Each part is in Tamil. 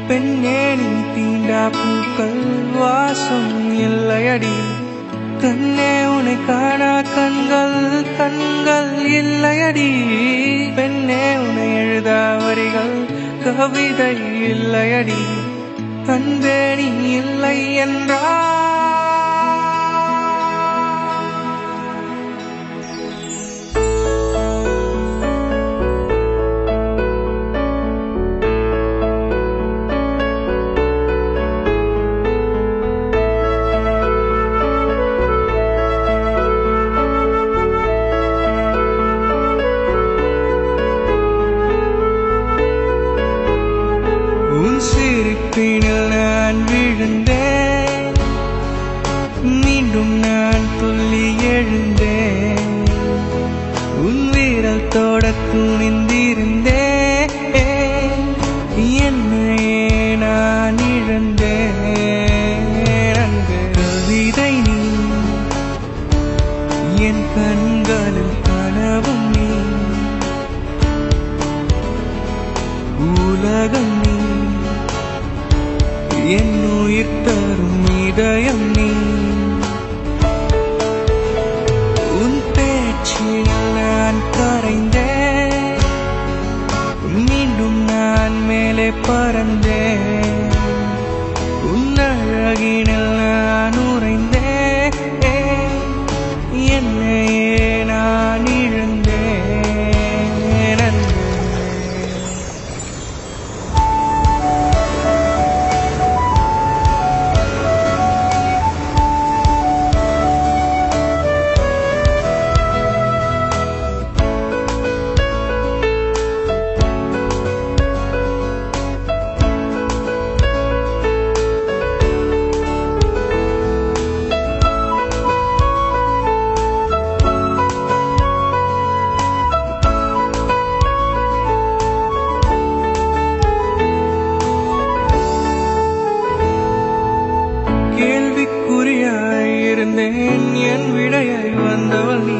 பெண்ணே நீ தீண்டா பூக்கள் வாசம் இல்லையடி கண்ணே உன்னை காணா கண்கள் கண்கள் இல்லையடி பெண்ணே உன்னை எழுதா வரிகள் கவிதை இல்லையடி அன்பே நீ இல்லை என்றால் சிரிப்பினில் நான் விழுந்தேன் மீண்டும் நான் துள்ளி எழுந்தேன் உன் விரல் தொட துணிந்திருந்தேன் என்னையே நான் இழந்தேன் அன்பே கவிதை நீ என் கண்களில் கனவும் நீ உலகம் நீ என் உயிர் தரும் இதயம் நீ உன் பேச்சில் நான் கரைந்தேன் மீண்டும் நான் மேலே பறந்தேன் உன் அழகினில் நான் உறைந்தேன் என்னையே நான் இழந்தேன் அன்பே கேள்விக்குறியாயிருந்தேன் என் விடையை வந்தவள் நீ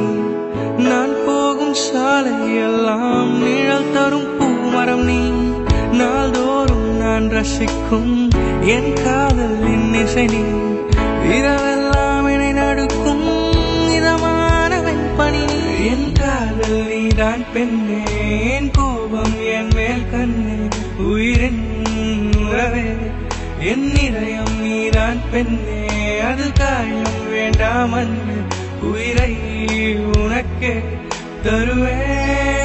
நான் போகும் சாலையெல்லாம் நிழல் தரும் பூமரம் நீ நாள்தோறும் நான் ரசிக்கும் என் காதலின் இசை நீ இரவெல்லாம் என்னை நடுக்கும் இதமான வெண்பனி என் காதல் நீதான் பெண்ணே என் கோபம் என் மேல் கண்ணே உயிரின் உறவே என் இதயம் நீதான் பெண்ணே அது காயம் வேண்டாம் அன்பு உயிரை உனக்கே தருவேன்